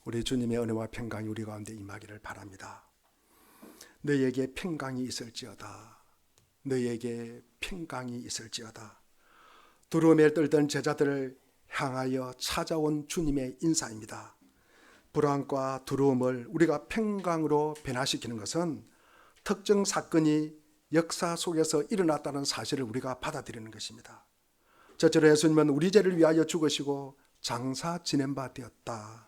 우리 주님의 은혜와 평강이 우리 가운데 임하기를 바랍니다. 너희에게 평강이 있을지어다. 너희에게 평강이 있을지어다. 두려움에 떨던 제자들을 향하여 찾아온 주님의 인사입니다. 불안과 두려움을 우리가 평강으로 변화시키는 것은 특정 사건이 역사 속에서 일어났다는 사실을 우리가 받아들이는 것입니다. 첫째로 예수님은 우리 죄를 위하여 죽으시고 장사 지낸 바 되었다.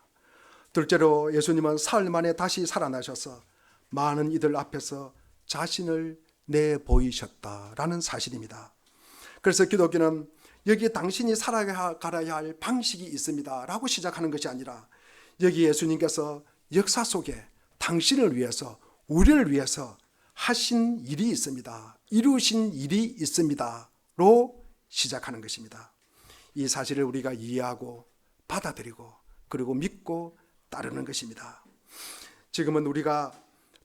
둘째로 예수님은 사흘 만에 다시 살아나셔서 많은 이들 앞에서 자신을 내보이셨다라는 사실입니다. 그래서 기독교는 여기 당신이 살아가야 할 방식이 있습니다 라고 시작하는 것이 아니라 여기 예수님께서 역사 속에 당신을 위해서 우리를 위해서 하신 일이 있습니다. 이루신 일이 있습니다 로 시작하는 것입니다. 이 사실을 우리가 이해하고 받아들이고 그리고 믿고 따르는 것입니다. 지금은 우리가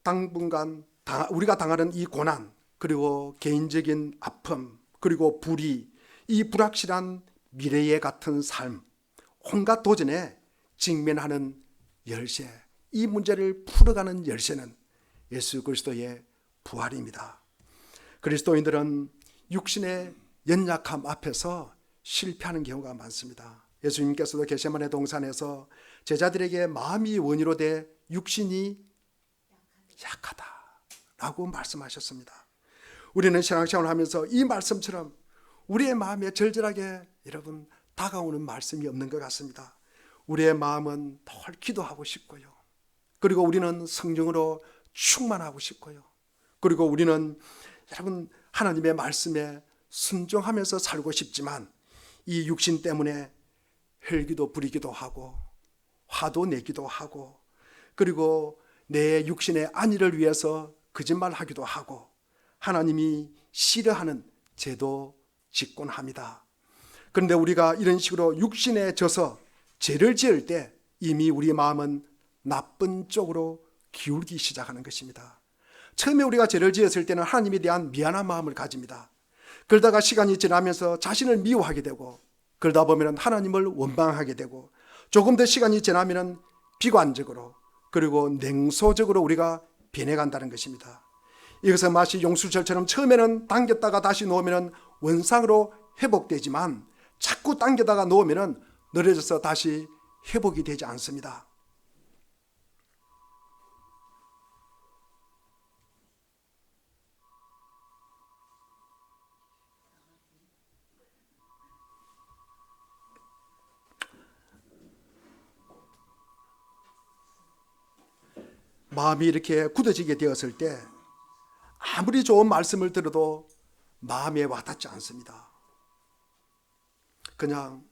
당분간 우리가 당하는 이 고난, 그리고 개인적인 아픔, 그리고 불의, 이 불확실한 미래에 같은 삶, 온갖 도전에 직면하는 열쇠, 이 문제를 풀어가는 열쇠는 예수 그리스도의 부활입니다. 그리스도인들은 육신의 연약함 앞에서 실패하는 경우가 많습니다. 예수님께서도 겟세마네 동산에서 제자들에게 마음이 원이로 돼 육신이 약하다라고 말씀하셨습니다. 우리는 신앙생활을 하면서 이 말씀처럼 우리의 마음에 절절하게 여러분 다가오는 말씀이 없는 것 같습니다. 우리의 마음은 늘 기도하고 싶고요. 그리고 우리는 성령으로 충만하고 싶고요. 그리고 우리는 여러분 하나님의 말씀에 순종하면서 살고 싶지만 이 육신 때문에 혈기도 부리기도 하고 화도 내기도 하고 그리고 내 육신의 안위를 위해서 거짓말하기도 하고 하나님이 싫어하는 죄도 짓곤 합니다. 그런데 우리가 이런 식으로 육신에 져서 죄를 지을 때 이미 우리 마음은 나쁜 쪽으로 기울기 시작하는 것입니다. 처음에 우리가 죄를 지었을 때는 하나님에 대한 미안한 마음을 가집니다. 그러다가 시간이 지나면서 자신을 미워하게 되고 그러다 보면 하나님을 원망하게 되고 조금 더 시간이 지나면 비관적으로 그리고 냉소적으로 우리가 변해간다는 것입니다. 이것은 마치 용수철처럼 처음에는 당겼다가 다시 놓으면 원상으로 회복되지만 자꾸 당겨다가 놓으면 늘어져서 다시 회복이 되지 않습니다. 마음이 이렇게 굳어지게 되었을 때 아무리 좋은 말씀을 들어도 마음에 와닿지 않습니다. 그냥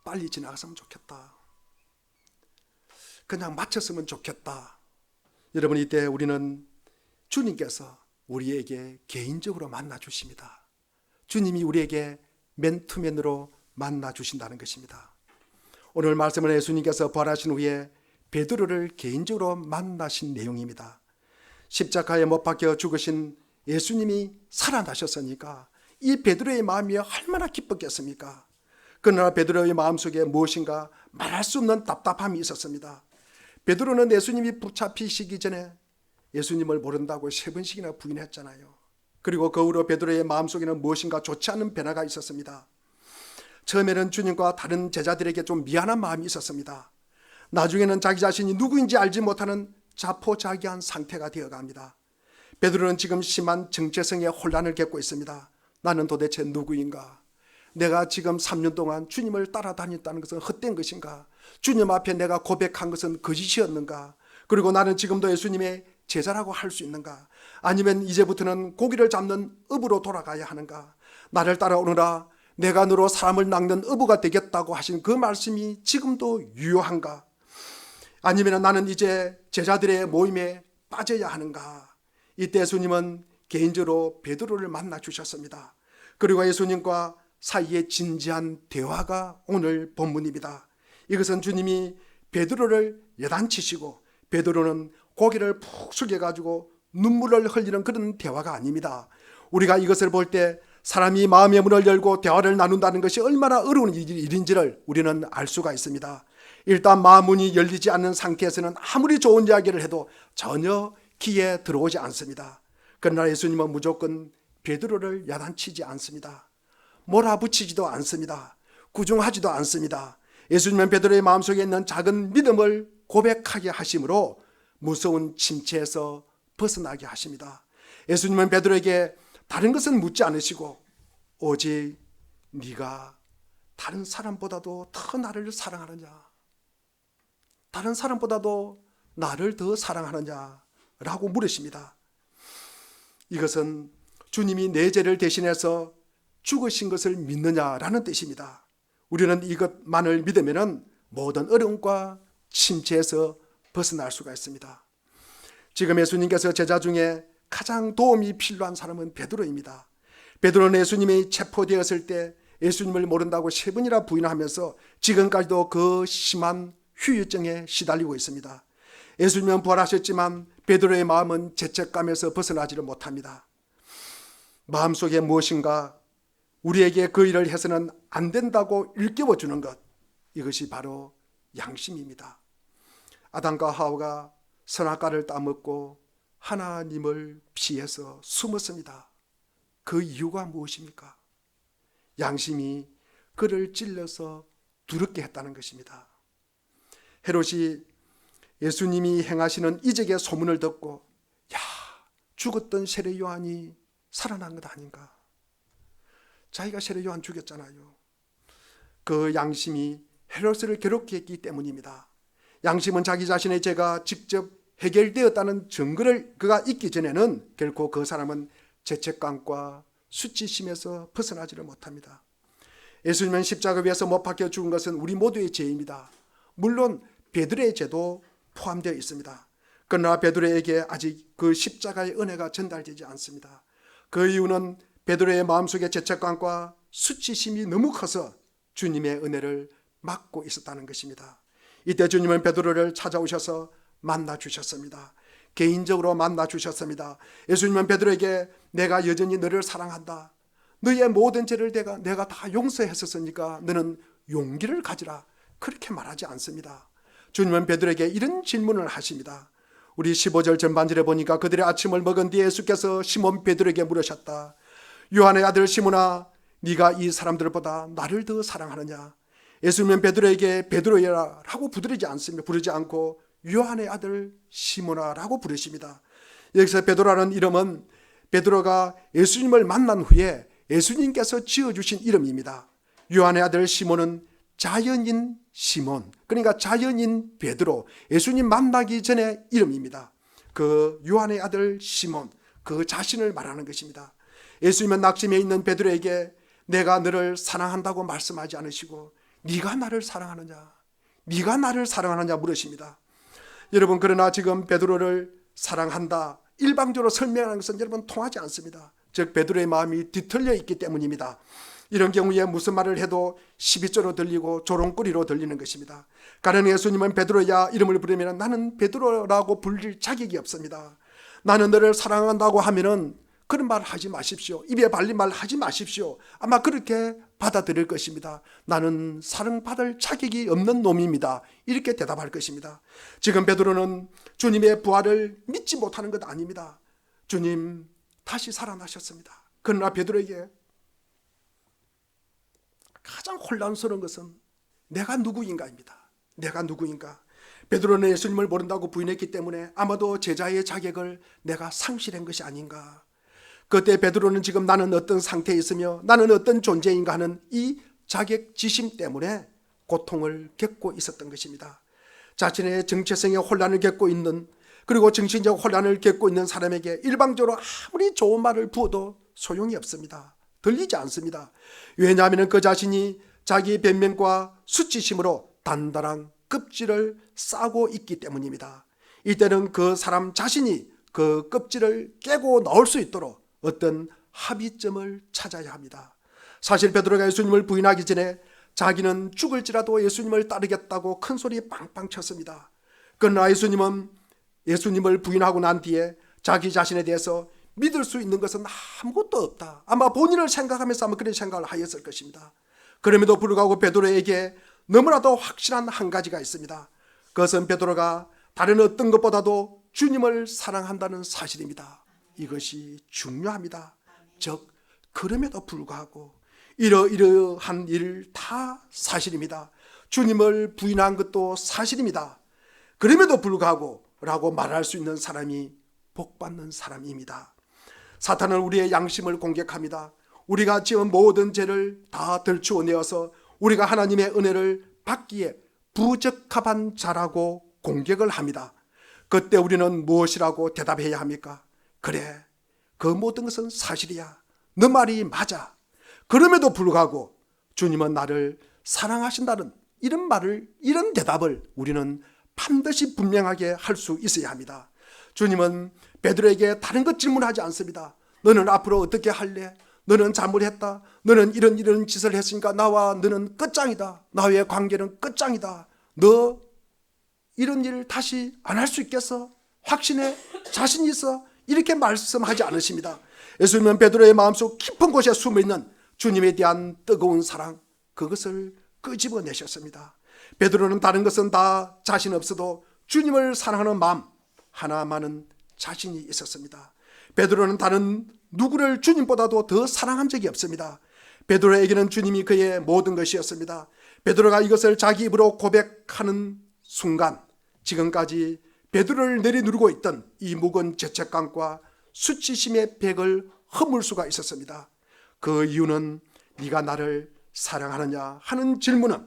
빨리 지나갔으면 좋겠다. 그냥 마쳤으면 좋겠다. 여러분 이때 우리는 주님께서 우리에게 개인적으로 만나 주십니다. 주님이 우리에게 맨투맨으로 만나 주신다는 것입니다. 오늘 말씀은 예수님께서 부활하신 후에 베드로를 개인적으로 만나신 내용입니다. 십자가에 못 박혀 죽으신 예수님이 살아나셨으니까 이 베드로의 마음이 얼마나 기뻤겠습니까? 그러나 베드로의 마음속에 무엇인가 말할 수 없는 답답함이 있었습니다. 베드로는 예수님이 붙잡히시기 전에 예수님을 모른다고 3번씩이나 부인했잖아요. 그리고 그 후로 베드로의 마음속에는 무엇인가 좋지 않은 변화가 있었습니다. 처음에는 주님과 다른 제자들에게 좀 미안한 마음이 있었습니다. 나중에는 자기 자신이 누구인지 알지 못하는 자포자기한 상태가 되어갑니다. 베드로는 지금 심한 정체성의 혼란을 겪고 있습니다. 나는 도대체 누구인가? 내가 지금 3년 동안 주님을 따라다녔다는 것은 헛된 것인가? 주님 앞에 내가 고백한 것은 거짓이었는가? 그리고 나는 지금도 예수님의 제자라고 할 수 있는가? 아니면 이제부터는 고기를 잡는 어부로 돌아가야 하는가? 나를 따라오너라, 내가 너로 사람을 낚는 어부가 되겠다고 하신 그 말씀이 지금도 유효한가? 아니면 나는 이제 제자들의 모임에 빠져야 하는가? 이때 예수님은 개인적으로 베드로를 만나 주셨습니다. 그리고 예수님과 사이에 진지한 대화가 오늘 본문입니다. 이것은 주님이 베드로를 여단치시고 베드로는 고개를 푹 숙여가지고 눈물을 흘리는 그런 대화가 아닙니다. 우리가 이것을 볼 때 사람이 마음의 문을 열고 대화를 나눈다는 것이 얼마나 어려운 일인지를 우리는 알 수가 있습니다. 일단 마음문이 열리지 않는 상태에서는 아무리 좋은 이야기를 해도 전혀 귀에 들어오지 않습니다. 그러나 예수님은 무조건 베드로를 야단치지 않습니다. 몰아붙이지도 않습니다. 구중하지도 않습니다. 예수님은 베드로의 마음속에 있는 작은 믿음을 고백하게 하심으로 무서운 침체에서 벗어나게 하십니다. 예수님은 베드로에게 다른 것은 묻지 않으시고 오직 네가 다른 사람보다도 더 나를 사랑하느냐, 다른 사람보다도 나를 더 사랑하느냐라고 물으십니다. 이것은 주님이 내 죄를 대신해서 죽으신 것을 믿느냐라는 뜻입니다. 우리는 이것만을 믿으면 모든 어려움과 침체에서 벗어날 수가 있습니다. 지금 예수님께서 제자 중에 가장 도움이 필요한 사람은 베드로입니다. 베드로는 예수님이 체포되었을 때 예수님을 모른다고 3번이나 부인하면서 지금까지도 그 심한 후유증에 시달리고 있습니다. 예수님은 부활하셨지만 베드로의 마음은 죄책감에서 벗어나지를 못합니다. 마음속에 무엇인가 우리에게 그 일을 해서는 안 된다고 일깨워주는 것, 이것이 바로 양심입니다. 아담과 하와가 선악과를 따먹고 하나님을 피해서 숨었습니다. 그 이유가 무엇입니까? 양심이 그를 찔러서 두렵게 했다는 것입니다. 헤롯이 예수님이 행하시는 이적의 소문을 듣고 야, 죽었던 세례 요한이 살아난 것 아닌가? 자기가 세례 요한 죽였잖아요. 그 양심이 헤롯을 괴롭게 했기 때문입니다. 양심은 자기 자신의 죄가 직접 해결되었다는 증거를 그가 잊기 전에는 결코 그 사람은 죄책감과 수치심에서 벗어나지를 못합니다. 예수님은 십자가 위에서 못 박혀 죽은 것은 우리 모두의 죄입니다. 물론 베드로의 죄도 포함되어 있습니다. 그러나 베드로에게 아직 그 십자가의 은혜가 전달되지 않습니다. 그 이유는 베드로의 마음속에 죄책감과 수치심이 너무 커서 주님의 은혜를 막고 있었다는 것입니다. 이때 주님은 베드로를 찾아오셔서 만나 주셨습니다. 개인적으로 만나 주셨습니다. 예수님은 베드로에게 내가 여전히 너를 사랑한다. 너의 모든 죄를 내가 다 용서했었으니까 너는 용기를 가지라. 그렇게 말하지 않습니다. 주님은 베드로에게 이런 질문을 하십니다. 우리 15절 전반절에 보니까 그들의 아침을 먹은 뒤에 예수께서 시몬 베드로에게 물으셨다. 요한의 아들 시몬아, 네가 이 사람들보다 나를 더 사랑하느냐? 예수님은 베드로에게 베드로라고 부르지 않습니다. 부르지 않고 요한의 아들 시몬아라고 부르십니다. 여기서 베드로라는 이름은 베드로가 예수님을 만난 후에 예수님께서 지어주신 이름입니다. 요한의 아들 시몬은 자연인 시몬, 그러니까 자연인 베드로, 예수님 만나기 전의 이름입니다. 그 요한의 아들 시몬, 그 자신을 말하는 것입니다. 예수님은 낙심해 있는 베드로에게 내가 너를 사랑한다고 말씀하지 않으시고 네가 나를 사랑하느냐, 네가 나를 사랑하느냐 물으십니다. 여러분, 그러나 지금 베드로를 사랑한다 일방적으로 설명하는 것은 여러분 통하지 않습니다. 즉 베드로의 마음이 뒤틀려 있기 때문입니다. 이런 경우에 무슨 말을 해도 12조로 들리고 조롱거리로 들리는 것입니다. 가령 예수님은 베드로야 이름을 부르면 나는 베드로라고 불릴 자격이 없습니다. 나는 너를 사랑한다고 하면은 그런 말 하지 마십시오. 입에 발린 말 하지 마십시오. 아마 그렇게 받아들일 것입니다. 나는 사랑받을 자격이 없는 놈입니다. 이렇게 대답할 것입니다. 지금 베드로는 주님의 부활을 믿지 못하는 것 아닙니다. 주님 다시 살아나셨습니다. 그러나 베드로에게 가장 혼란스러운 것은 내가 누구인가입니다. 내가 누구인가? 베드로는 예수님을 모른다고 부인했기 때문에 아마도 제자의 자격을 내가 상실한 것이 아닌가. 그때 베드로는 지금 나는 어떤 상태에 있으며 나는 어떤 존재인가 하는 이 자격지심 때문에 고통을 겪고 있었던 것입니다. 자신의 정체성의 혼란을 겪고 있는, 그리고 정신적 혼란을 겪고 있는 사람에게 일방적으로 아무리 좋은 말을 부어도 소용이 없습니다. 들리지 않습니다. 왜냐하면 그 자신이 자기 변명과 수치심으로 단단한 껍질을 싸고 있기 때문입니다. 이때는 그 사람 자신이 그 껍질을 깨고 나올 수 있도록 어떤 합의점을 찾아야 합니다. 사실 베드로가 예수님을 부인하기 전에 자기는 죽을지라도 예수님을 따르겠다고 큰 소리 빵빵 쳤습니다. 그러나 예수님은 예수님을 부인하고 난 뒤에 자기 자신에 대해서 믿을 수 있는 것은 아무것도 없다. 아마 본인을 생각하면서 아마 그런 생각을 하였을 것입니다. 그럼에도 불구하고 베드로에게 너무나도 확실한 한 가지가 있습니다. 그것은 베드로가 다른 어떤 것보다도 주님을 사랑한다는 사실입니다. 이것이 중요합니다. 즉 그럼에도 불구하고 이러한 일 다 사실입니다. 주님을 부인한 것도 사실입니다. 그럼에도 불구하고 라고 말할 수 있는 사람이 복받는 사람입니다. 사탄은 우리의 양심을 공격합니다. 우리가 지은 모든 죄를 다 들추어내어서 우리가 하나님의 은혜를 받기에 부적합한 자라고 공격을 합니다. 그때 우리는 무엇이라고 대답해야 합니까? 그래, 그 모든 것은 사실이야. 너 말이 맞아. 그럼에도 불구하고 주님은 나를 사랑하신다는 이런 대답을 우리는 반드시 분명하게 할 수 있어야 합니다. 주님은 베드로에게 다른 것 질문하지 않습니다. 너는 앞으로 어떻게 할래? 너는 잘못했다. 너는 이런 짓을 했으니까 나와 너는 끝장이다. 나와의 관계는 끝장이다. 너 이런 일 다시 안 할 수 있겠어? 확신해? 자신 있어? 이렇게 말씀하지 않으십니다. 예수님은 베드로의 마음속 깊은 곳에 숨어있는 주님에 대한 뜨거운 사랑, 그것을 끄집어내셨습니다. 베드로는 다른 것은 다 자신 없어도 주님을 사랑하는 마음 하나만은 자신이 있었습니다. 베드로는 다른 누구를 주님보다도 더 사랑한 적이 없습니다. 베드로에게는 주님이 그의 모든 것이었습니다. 베드로가 이것을 자기 입으로 고백하는 순간 지금까지 베드로를 내리누르고 있던 이 무거운 죄책감과 수치심의 벽을 허물 수가 있었습니다. 그 이유는 네가 나를 사랑하느냐 하는 질문은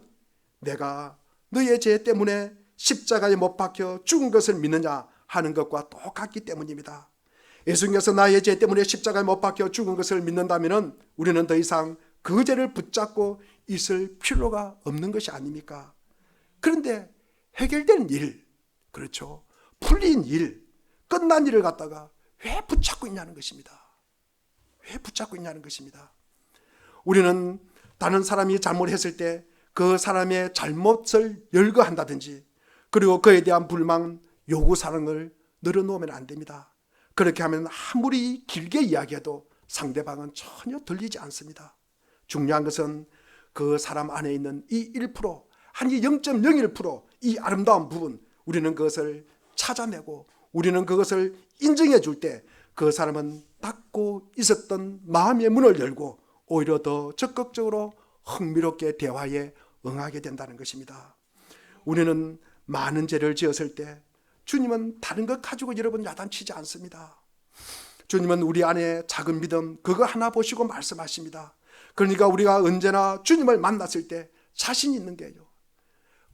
내가 너의 죄 때문에 십자가에 못 박혀 죽은 것을 믿느냐 하는 것과 똑같기 때문입니다. 예수님께서 나의 죄 때문에 십자가에 못 박혀 죽은 것을 믿는다면 우리는 더 이상 그 죄를 붙잡고 있을 필요가 없는 것이 아닙니까? 그런데 해결된 일, 그렇죠, 풀린 일, 끝난 일을 갖다가 왜 붙잡고 있냐는 것입니다. 왜 붙잡고 있냐는 것입니다. 우리는 다른 사람이 잘못했을 때 그 사람의 잘못을 열거한다든지 그리고 그에 대한 불만, 요구사항을 늘어놓으면 안 됩니다. 그렇게 하면 아무리 길게 이야기해도 상대방은 전혀 들리지 않습니다. 중요한 것은 그 사람 안에 있는 이 1%, 한 0.01%, 이 아름다운 부분, 우리는 그것을 찾아내고 우리는 그것을 인정해 줄 때 그 사람은 닫고 있었던 마음의 문을 열고 오히려 더 적극적으로 흥미롭게 대화에 응하게 된다는 것입니다. 우리는 많은 죄를 지었을 때 주님은 다른 것 가지고 여러분 야단치지 않습니다. 주님은 우리 안에 작은 믿음 그거 하나 보시고 말씀하십니다. 그러니까 우리가 언제나 주님을 만났을 때 자신 있는 게요,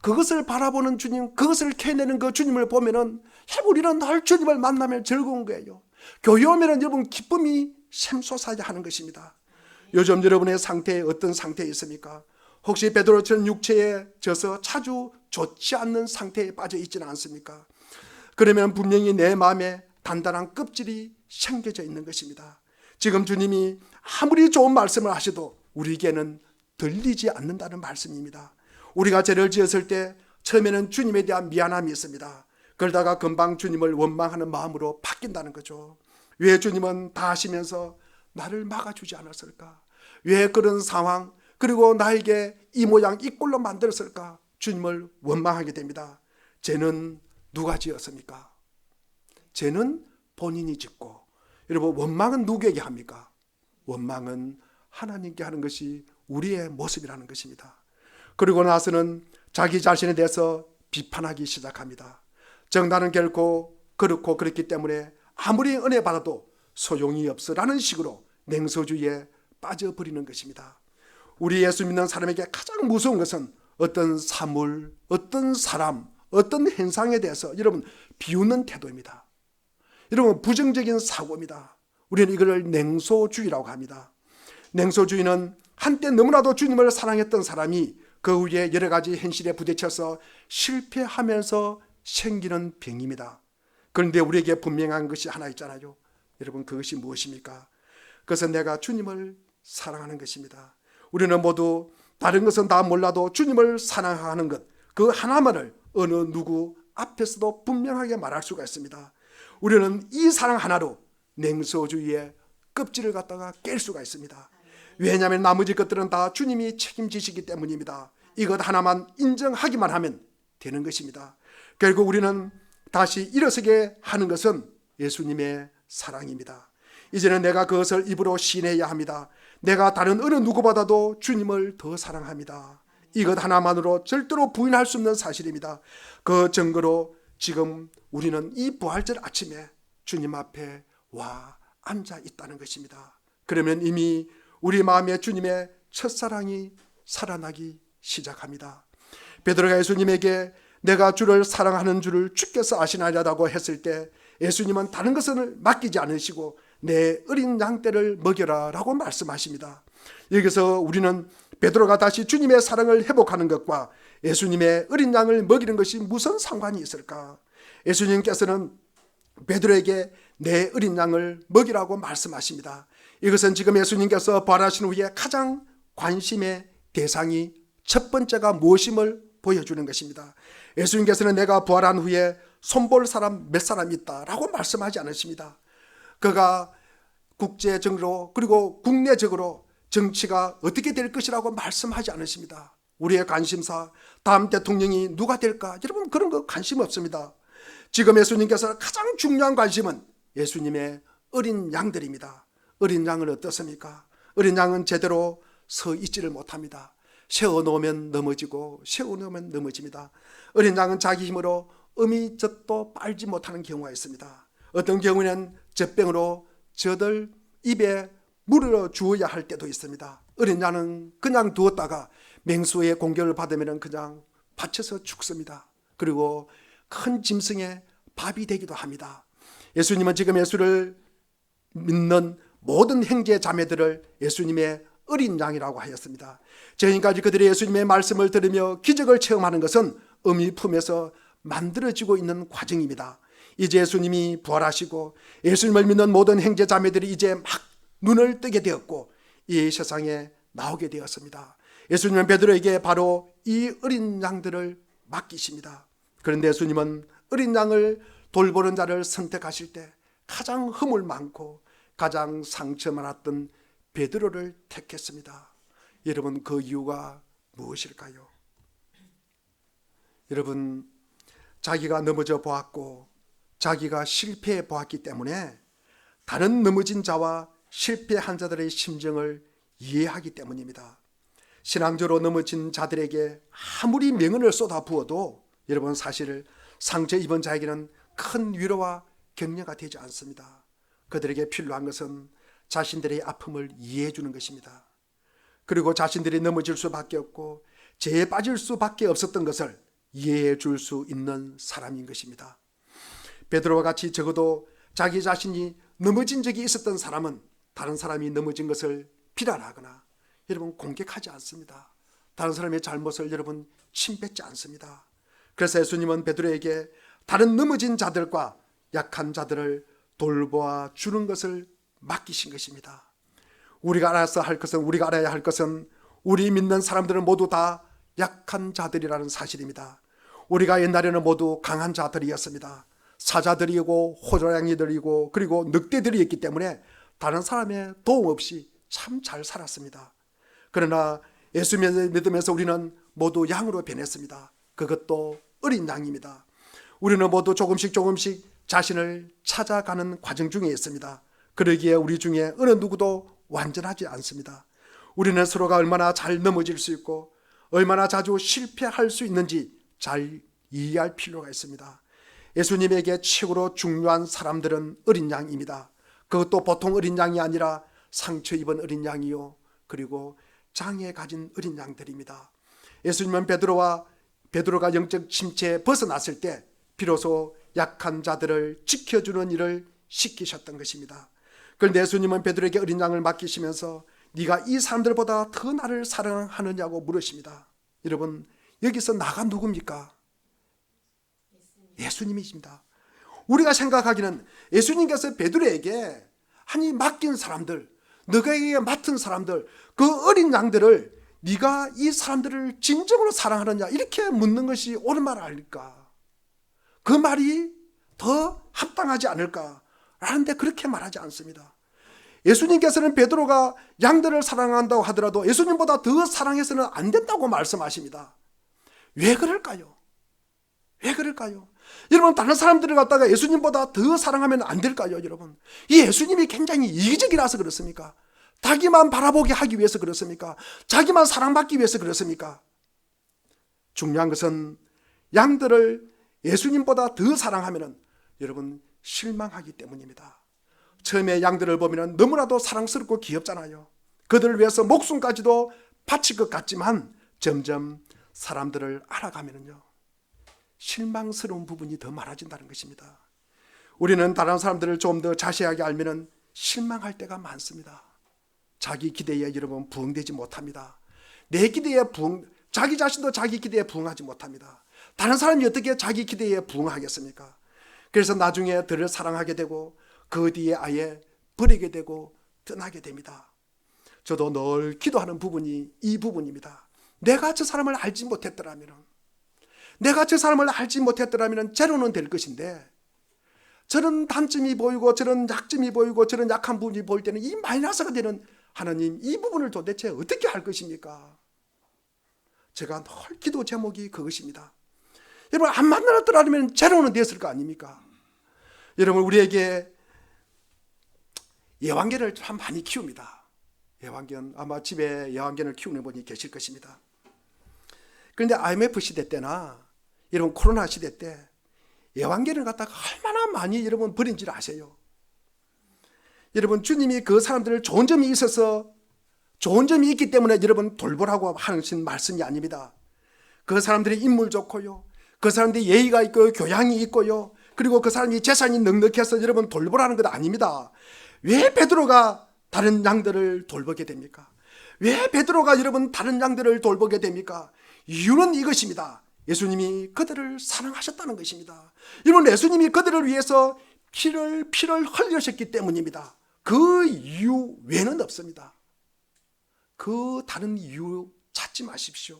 그것을 바라보는 주님, 그것을 캐내는 그 주님을 보면은 우리는 늘 주님을 만나면 즐거운 거예요. 교회 오면은 여러분 기쁨이 샘솟아야 하는 것입니다. 요즘 여러분의 상태에 어떤 상태에 있습니까? 혹시 베드로처럼 육체에 져서 자주 좋지 않는 상태에 빠져 있지는 않습니까? 그러면 분명히 내 마음에 단단한 껍질이 생겨져 있는 것입니다. 지금 주님이 아무리 좋은 말씀을 하셔도 우리에게는 들리지 않는다는 말씀입니다. 우리가 죄를 지었을 때 처음에는 주님에 대한 미안함이 있습니다. 그러다가 금방 주님을 원망하는 마음으로 바뀐다는 거죠. 왜 주님은 다 하시면서 나를 막아주지 않았을까? 왜 그런 상황 그리고 나에게 이 모양 이 꼴로 만들었을까? 주님을 원망하게 됩니다. 죄는 누가 지었습니까? 죄는 본인이 짓고, 여러분 원망은 누구에게 합니까? 원망은 하나님께 하는 것이 우리의 모습이라는 것입니다. 그리고 나서는 자기 자신에 대해서 비판하기 시작합니다. 나는 결코 그렇고 그렇기 때문에 아무리 은혜 받아도 소용이 없어라는 식으로 냉소주의에 빠져버리는 것입니다. 우리 예수 믿는 사람에게 가장 무서운 것은 어떤 사물, 어떤 사람, 어떤 현상에 대해서 여러분 비웃는 태도입니다. 여러분 부정적인 사고입니다. 우리는 이걸 냉소주의라고 합니다. 냉소주의는 한때 너무나도 주님을 사랑했던 사람이 그 후에 여러 가지 현실에 부딪혀서 실패하면서 생기는 병입니다. 그런데 우리에게 분명한 것이 하나 있잖아요. 여러분 그것이 무엇입니까? 그것은 내가 주님을 사랑하는 것입니다. 우리는 모두 다른 것은 다 몰라도 주님을 사랑하는 것, 그 하나만을 어느 누구 앞에서도 분명하게 말할 수가 있습니다. 우리는 이 사랑 하나로 냉소주의의 껍질을 갖다가 깰 수가 있습니다. 왜냐하면 나머지 것들은 다 주님이 책임지시기 때문입니다. 이것 하나만 인정하기만 하면 되는 것입니다. 결국 우리는 다시 일어서게 하는 것은 예수님의 사랑입니다. 이제는 내가 그것을 입으로 시인해야 합니다. 내가 다른 어느 누구보다도 주님을 더 사랑합니다. 이것 하나만으로 절대로 부인할 수 없는 사실입니다. 그 증거로 지금 우리는 이 부활절 아침에 주님 앞에 와 앉아 있다는 것입니다. 그러면 이미 우리 마음에 주님의 첫사랑이 살아나기 시작합니다. 베드로가 예수님에게 내가 주를 사랑하는 줄을 주께서 아시나이다고 했을 때 예수님은 다른 것을 맡기지 않으시고 내 어린 양떼를 먹여라 라고 말씀하십니다. 여기서 우리는 베드로가 다시 주님의 사랑을 회복하는 것과 예수님의 어린 양을 먹이는 것이 무슨 상관이 있을까? 예수님께서는 베드로에게 내 어린 양을 먹이라고 말씀하십니다. 이것은 지금 예수님께서 부활하신 후에 가장 관심의 대상이 첫 번째가 무엇임을 보여주는 것입니다. 예수님께서는 내가 부활한 후에 손볼 사람 몇 사람 있다 라고 말씀하지 않으십니다. 그가 국제적으로 그리고 국내적으로 정치가 어떻게 될 것이라고 말씀하지 않으십니다. 우리의 관심사 다음 대통령이 누가 될까? 여러분 그런 거 관심 없습니다. 지금 예수님께서 가장 중요한 관심은 예수님의 어린 양들입니다. 어린 양은 어떻습니까? 어린 양은 제대로 서 있지를 못합니다. 세워놓으면 넘어지고 세워놓으면 넘어집니다. 어린 양은 자기 힘으로 어미젖도 빨지 못하는 경우가 있습니다. 어떤 경우는 젖병으로 젖을 입에 물어 주어야 할 때도 있습니다. 어린 양은 그냥 두었다가 맹수의 공격을 받으면 그냥 받쳐서 죽습니다. 그리고 큰 짐승의 밥이 되기도 합니다. 예수님은 지금 예수를 믿는 모든 형제 자매들을 예수님의 어린 양이라고 하였습니다. 지금까지 그들이 예수님의 말씀을 들으며 기적을 체험하는 것은 어미 품에서 만들어지고 있는 과정입니다. 이제 예수님이 부활하시고 예수님을 믿는 모든 형제 자매들이 이제 막 눈을 뜨게 되었고 이 세상에 나오게 되었습니다. 예수님은 베드로에게 바로 이 어린 양들을 맡기십니다. 그런데 예수님은 어린 양을 돌보는 자를 선택하실 때 가장 허물 많고 가장 상처 많았던 베드로를 택했습니다. 여러분 그 이유가 무엇일까요? 여러분 자기가 넘어져 보았고 자기가 실패해 보았기 때문에 다른 넘어진 자와 실패한 자들의 심정을 이해하기 때문입니다. 신앙적으로 넘어진 자들에게 아무리 명언을 쏟아 부어도 여러분 사실 상처 입은 자에게는 큰 위로와 격려가 되지 않습니다. 그들에게 필요한 것은 자신들의 아픔을 이해해 주는 것입니다. 그리고 자신들이 넘어질 수밖에 없고 죄에 빠질 수밖에 없었던 것을 이해해 줄 수 있는 사람인 것입니다. 베드로와 같이 적어도 자기 자신이 넘어진 적이 있었던 사람은 다른 사람이 넘어진 것을 비난하거나 여러분 공격하지 않습니다. 다른 사람의 잘못을 여러분 침뱉지 않습니다. 그래서 예수님은 베드로에게 다른 넘어진 자들과 약한 자들을 돌보아 주는 것을 맡기신 것입니다. 우리가 알아야 할 것은 우리 믿는 사람들은 모두 다 약한 자들이라는 사실입니다. 우리가 옛날에는 모두 강한 자들이었습니다. 사자들이고 호랑이들이고 그리고 늑대들이었기 때문에 다른 사람의 도움 없이 참 잘 살았습니다. 그러나 예수님을 믿으면서 우리는 모두 양으로 변했습니다. 그것도 어린 양입니다. 우리는 모두 조금씩 자신을 찾아가는 과정 중에 있습니다. 그러기에 우리 중에 어느 누구도 완전하지 않습니다. 우리는 서로가 얼마나 잘 넘어질 수 있고 얼마나 자주 실패할 수 있는지 잘 이해할 필요가 있습니다. 예수님에게 최고로 중요한 사람들은 어린 양입니다. 그것도 보통 어린 양이 아니라 상처 입은 어린 양이요 그리고 장애 가진 어린 양들입니다. 예수님은 베드로가 영적 침체에 벗어났을 때 비로소 약한 자들을 지켜주는 일을 시키셨던 것입니다. 그런데 예수님은 베드로에게 어린 양을 맡기시면서 네가 이 사람들보다 더 나를 사랑하느냐고 물으십니다. 여러분 여기서 나가 누굽니까? 예수님이십니다. 우리가 생각하기는 예수님께서 베드로에게 아니 맡긴 사람들, 너에게 맡은 사람들, 그 어린 양들을 네가 이 사람들을 진정으로 사랑하느냐 이렇게 묻는 것이 옳은 말 아닐까? 그 말이 더 합당하지 않을까? 라는데 그렇게 말하지 않습니다. 예수님께서는 베드로가 양들을 사랑한다고 하더라도 예수님보다 더 사랑해서는 안 된다고 말씀하십니다. 왜 그럴까요? 왜 그럴까요? 여러분, 다른 사람들을 갖다가 예수님보다 더 사랑하면 안 될까요, 여러분? 이 예수님이 굉장히 이기적이라서 그렇습니까? 자기만 바라보게 하기 위해서 그렇습니까? 자기만 사랑받기 위해서 그렇습니까? 중요한 것은 양들을 예수님보다 더 사랑하면 여러분 실망하기 때문입니다. 처음에 양들을 보면 너무나도 사랑스럽고 귀엽잖아요. 그들을 위해서 목숨까지도 바칠 것 같지만 점점 사람들을 알아가면요, 실망스러운 부분이 더 많아진다는 것입니다. 우리는 다른 사람들을 좀 더 자세하게 알면 실망할 때가 많습니다. 자기 기대에 여러분 부응되지 못합니다. 내 기대에 자기 자신도 자기 기대에 부응하지 못합니다. 다른 사람이 어떻게 자기 기대에 부응하겠습니까? 그래서 나중에 들을 사랑하게 되고 그 뒤에 아예 버리게 되고 떠나게 됩니다. 저도 늘 기도하는 부분이 이 부분입니다. 내가 저 사람을 알지 못했더라면, 제로는 될 것인데 저런 단점이 보이고 저런 약점이 보이고 저런 약한 부분이 보일 때는 이 마이너스가 되는 하나님, 이 부분을 도대체 어떻게 할 것입니까? 제가 늘 기도 제목이 그것입니다. 여러분, 안 만나더라면 제로는 됐을 거 아닙니까? 여러분, 우리에게 예완견을 참 많이 키웁니다. 예완견, 아마 집에 예완견을 키우는 분이 계실 것입니다. 그런데 IMF 시대 때나 여러분 코로나 시대 때 예완견을 갖다가 얼마나 많이 여러분 버린지를 아세요? 여러분, 주님이 그 사람들을 좋은 점이 있어서, 좋은 점이 있기 때문에 여러분 돌보라고 하신 말씀이 아닙니다. 그 사람들이 인물 좋고요, 그 사람들이 예의가 있고 교양이 있고요, 그리고 그 사람이 재산이 넉넉해서 여러분 돌보라는 것 아닙니다. 왜 베드로가 다른 양들을 돌보게 됩니까? 왜 베드로가 여러분 다른 양들을 돌보게 됩니까? 이유는 이것입니다. 예수님이 그들을 사랑하셨다는 것입니다. 여러분, 예수님이 그들을 위해서 피를 흘리셨기 때문입니다. 그 이유 외에는 없습니다. 그 다른 이유 찾지 마십시오.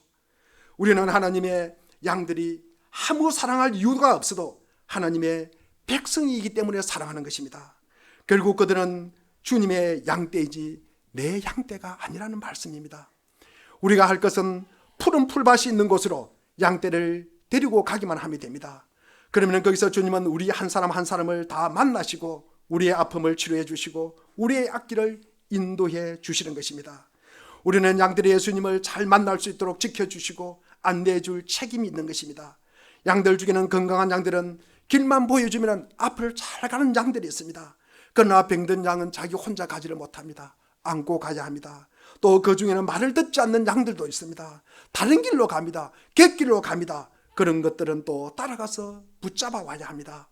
우리는 하나님의 양들이 아무 사랑할 이유가 없어도 하나님의 백성이기 때문에 사랑하는 것입니다. 결국 그들은 주님의 양떼이지 내 양떼가 아니라는 말씀입니다. 우리가 할 것은 푸른 풀밭이 있는 곳으로 양떼를 데리고 가기만 하면 됩니다. 그러면 거기서 주님은 우리 한 사람 한 사람을 다 만나시고 우리의 아픔을 치료해 주시고 우리의 앞길을 인도해 주시는 것입니다. 우리는 양들이 예수님을 잘 만날 수 있도록 지켜주시고 안내해 줄 책임이 있는 것입니다. 양들 중에는 건강한 양들은 길만 보여주면 앞을 잘 가는 양들이 있습니다. 그러나 병든 양은 자기 혼자 가지를 못합니다. 안고 가야 합니다. 또 그 중에는 말을 듣지 않는 양들도 있습니다. 다른 길로 갑니다. 갯길로 갑니다. 그런 것들은 또 따라가서 붙잡아 와야 합니다.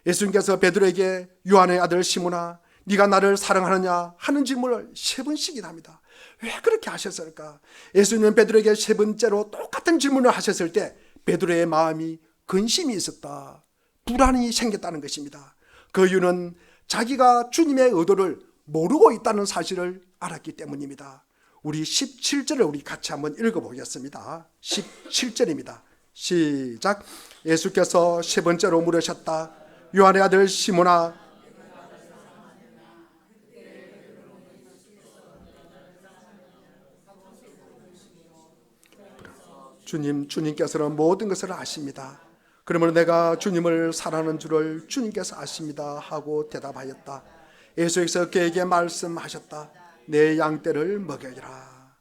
예수님께서 베드로에게 요한의 아들 시몬아, 네가 나를 사랑하느냐 하는 질문을 3번씩이나 합니다. 왜 그렇게 하셨을까? 예수님은 베드로에게 3번째로 똑같은 질문을 하셨을 때 베드로의 마음이 근심이 있었다, 불안이 생겼다는 것입니다. 그 이유는 자기가 주님의 의도를 모르고 있다는 사실을 알았기 때문입니다. 우리 17절을 우리 같이 한번 읽어보겠습니다. 17절입니다. 시작. 예수께서 3번째로 물으셨다. 요한의 아들 시몬아, 주님께서는 모든 것을 아십니다. 그러면 내가 주님을 사랑하는 줄을 주님께서 아십니다 하고 대답하였다. 예수께서 그에게 말씀하셨다. 내 양떼를 먹여라.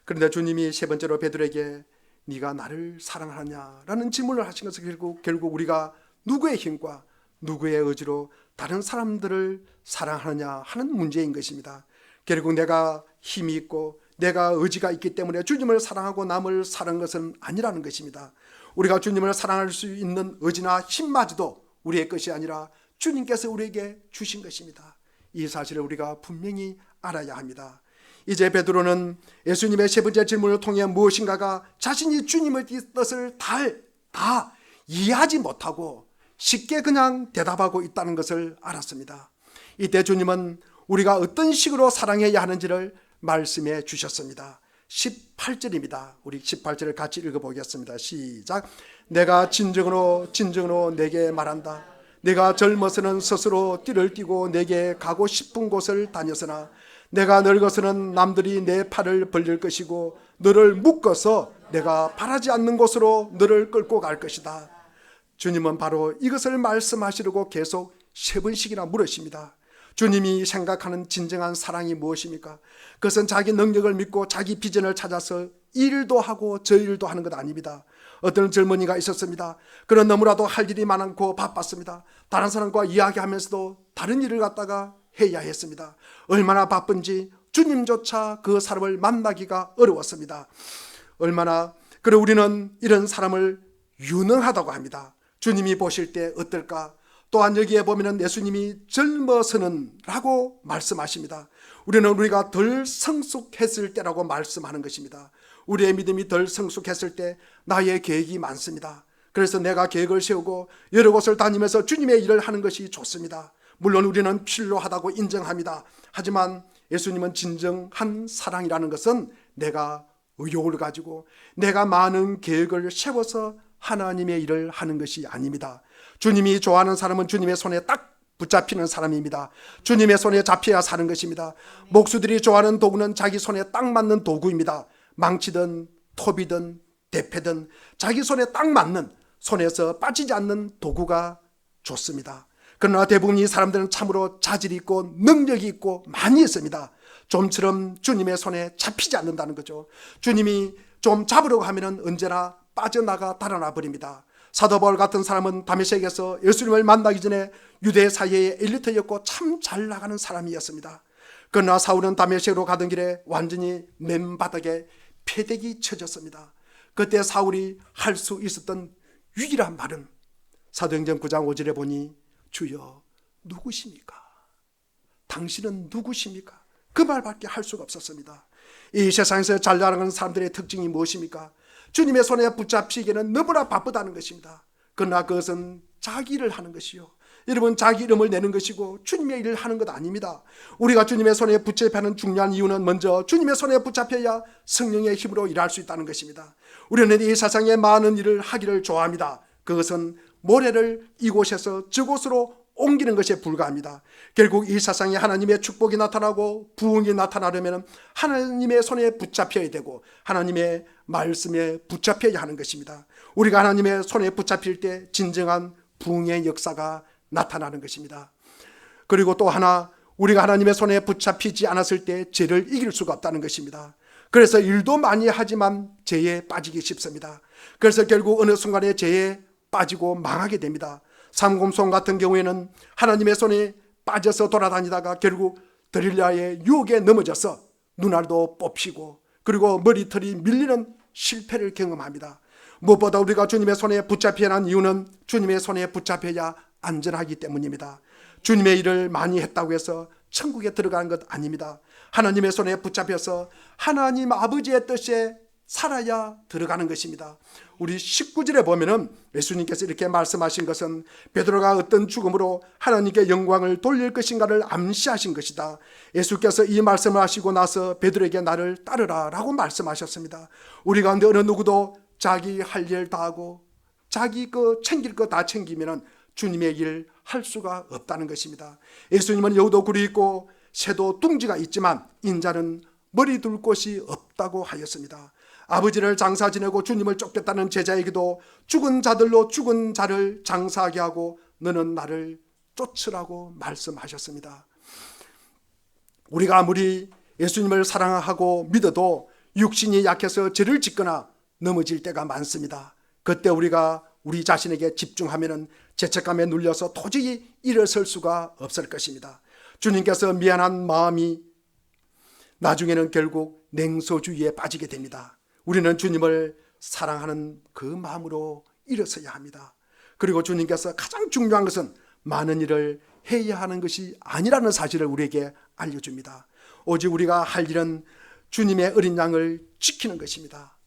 그런데 주님이 3번째로 베드로에게 네가 나를 사랑하느냐라는 질문을 하신 것은 결국 우리가 누구의 힘과 누구의 의지로 다른 사람들을 사랑하느냐 하는 문제인 것입니다. 결국 내가 힘이 있고 내가 의지가 있기 때문에 주님을 사랑하고 남을 사랑하는 것은 아니라는 것입니다. 우리가 주님을 사랑할 수 있는 의지나 힘마저도 우리의 것이 아니라 주님께서 우리에게 주신 것입니다. 이 사실을 우리가 분명히 알아야 합니다. 이제 베드로는 예수님의 3번째 질문을 통해 무엇인가가 자신이 주님의 뜻을 다 이해하지 못하고 쉽게 그냥 대답하고 있다는 것을 알았습니다. 이때 주님은 우리가 어떤 식으로 사랑해야 하는지를 말씀해 주셨습니다. 18절입니다. 우리 18절을 같이 읽어보겠습니다. 시작. 내가 진정으로 내게 말한다. 내가 젊어서는 스스로 띠를 띠고 내게 가고 싶은 곳을 다녔으나 내가 늙어서는 남들이 내 팔을 벌릴 것이고 너를 묶어서 내가 바라지 않는 곳으로 너를 끌고 갈 것이다. 주님은 바로 이것을 말씀하시려고 계속 3번씩이나 물으십니다. 주님이 생각하는 진정한 사랑이 무엇입니까? 그것은 자기 능력을 믿고 자기 비전을 찾아서 일도 하고 저 일도 하는 것 아닙니다. 어떤 젊은이가 있었습니다. 그는 너무나도 할 일이 많고 바빴습니다. 다른 사람과 이야기하면서도 다른 일을 갖다가 해야 했습니다. 얼마나 바쁜지 주님조차 그 사람을 만나기가 어려웠습니다. 그래 우리는 이런 사람을 유능하다고 합니다. 주님이 보실 때 어떨까? 또한 여기에 보면 예수님이 젊어서는 라고 말씀하십니다. 우리가 덜 성숙했을 때라고 말씀하는 것입니다. 우리의 믿음이 덜 성숙했을 때 나의 계획이 많습니다. 그래서 내가 계획을 세우고 여러 곳을 다니면서 주님의 일을 하는 것이 좋습니다. 물론 우리는 필요하다고 인정합니다. 하지만 예수님은 진정한 사랑이라는 것은 내가 의욕을 가지고 내가 많은 계획을 세워서 하나님의 일을 하는 것이 아닙니다. 주님이 좋아하는 사람은 주님의 손에 딱 붙잡히는 사람입니다. 주님의 손에 잡혀야 사는 것입니다. 목수들이 좋아하는 도구는 자기 손에 딱 맞는 도구입니다. 망치든 톱이든 대패든 자기 손에 딱 맞는, 손에서 빠지지 않는 도구가 좋습니다. 그러나 대부분 이 사람들은 참으로 자질이 있고 능력이 있고 많이 있습니다. 좀처럼 주님의 손에 잡히지 않는다는 거죠. 주님이 좀 잡으려고 하면 언제나 빠져나가 달아나 버립니다. 사도 바울 같은 사람은 다메섹에서 예수님을 만나기 전에 유대 사회의 엘리트였고 참 잘 나가는 사람이었습니다. 그러나 사울은 다메섹으로 가던 길에 완전히 맨바닥에 패대기 쳐졌습니다. 그때 사울이 할 수 있었던 유일한 말은 사도행전 9장 5절에 보니 주여 누구십니까? 당신은 누구십니까? 그 말밖에 할 수가 없었습니다. 이 세상에서 잘 나가는 사람들의 특징이 무엇입니까? 주님의 손에 붙잡히기에는 너무나 바쁘다는 것입니다. 그러나 그것은 자기 일을 하는 것이요, 여러분 자기 이름을 내는 것이고 주님의 일을 하는 것 아닙니다. 우리가 주님의 손에 붙잡히는 중요한 이유는 먼저 주님의 손에 붙잡혀야 성령의 힘으로 일할 수 있다는 것입니다. 우리는 이 세상에 많은 일을 하기를 좋아합니다. 그것은 모래를 이곳에서 저곳으로 옮기는 것에 불과합니다. 결국 이 세상에 하나님의 축복이 나타나고 부흥이 나타나려면 하나님의 손에 붙잡혀야 되고 하나님의 말씀에 붙잡혀야 하는 것입니다. 우리가 하나님의 손에 붙잡힐 때 진정한 부흥의 역사가 나타나는 것입니다. 그리고 또 하나, 우리가 하나님의 손에 붙잡히지 않았을 때 죄를 이길 수가 없다는 것입니다. 그래서 일도 많이 하지만 죄에 빠지기 쉽습니다. 그래서 결국 어느 순간에 죄에 빠지고 망하게 됩니다. 삼곰손 같은 경우에는 하나님의 손에 빠져서 돌아다니다가 결국 드릴라의 유혹에 넘어져서 눈알도 뽑히고 그리고 머리털이 밀리는 실패를 경험합니다. 무엇보다 우리가 주님의 손에 붙잡혀야 하는 이유는 주님의 손에 붙잡혀야 안전하기 때문입니다. 주님의 일을 많이 했다고 해서 천국에 들어가는 것 아닙니다. 하나님의 손에 붙잡혀서 하나님 아버지의 뜻에 살아야 들어가는 것입니다. 우리 19절에 보면은 예수님께서 이렇게 말씀하신 것은 베드로가 어떤 죽음으로 하나님께 영광을 돌릴 것인가를 암시하신 것이다. 예수께서 이 말씀을 하시고 나서 베드로에게 나를 따르라 라고 말씀하셨습니다. 우리 가운데 어느 누구도 자기 할 일 다 하고 자기 챙길 거 다 챙기면은 주님의 일 할 수가 없다는 것입니다. 예수님은 여우도 굴이 있고 새도 둥지가 있지만 인자는 머리 둘 곳이 없다고 하였습니다. 아버지를 장사 지내고 주님을 쫓겠다는 제자에게도 죽은 자들로 죽은 자를 장사하게 하고 너는 나를 쫓으라고 말씀하셨습니다. 우리가 아무리 예수님을 사랑하고 믿어도 육신이 약해서 죄를 짓거나 넘어질 때가 많습니다. 그때 우리가 우리 자신에게 집중하면 죄책감에 눌려서 도저히 일어설 수가 없을 것입니다. 주님께서 미안한 마음이 나중에는 결국 냉소주의에 빠지게 됩니다. 우리는 주님을 사랑하는 그 마음으로 일어서야 합니다. 그리고 주님께서 가장 중요한 것은 많은 일을 해야 하는 것이 아니라는 사실을 우리에게 알려줍니다. 오직 우리가 할 일은 주님의 어린 양을 지키는 것입니다.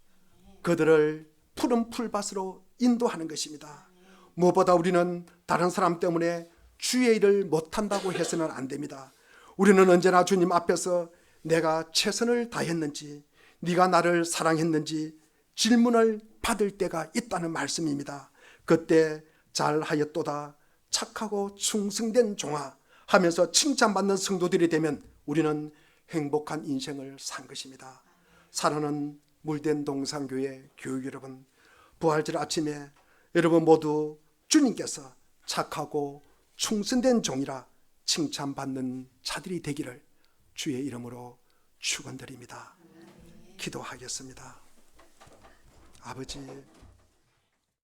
그들을 푸른 풀밭으로 인도하는 것입니다. 무엇보다 우리는 다른 사람 때문에 주의 일을 못한다고 해서는 안 됩니다. 우리는 언제나 주님 앞에서 내가 최선을 다했는지, 네가 나를 사랑했는지 질문을 받을 때가 있다는 말씀입니다. 그때 잘하였도다, 착하고 충성된 종아 하면서 칭찬받는 성도들이 되면 우리는 행복한 인생을 산 것입니다. 사랑하는 물된 동산교회 교육 여러분, 부활절 아침에 여러분 모두 주님께서 착하고 충성된 종이라 칭찬받는 자들이 되기를 주의 이름으로 축원드립니다. 기도하겠습니다. 아버지,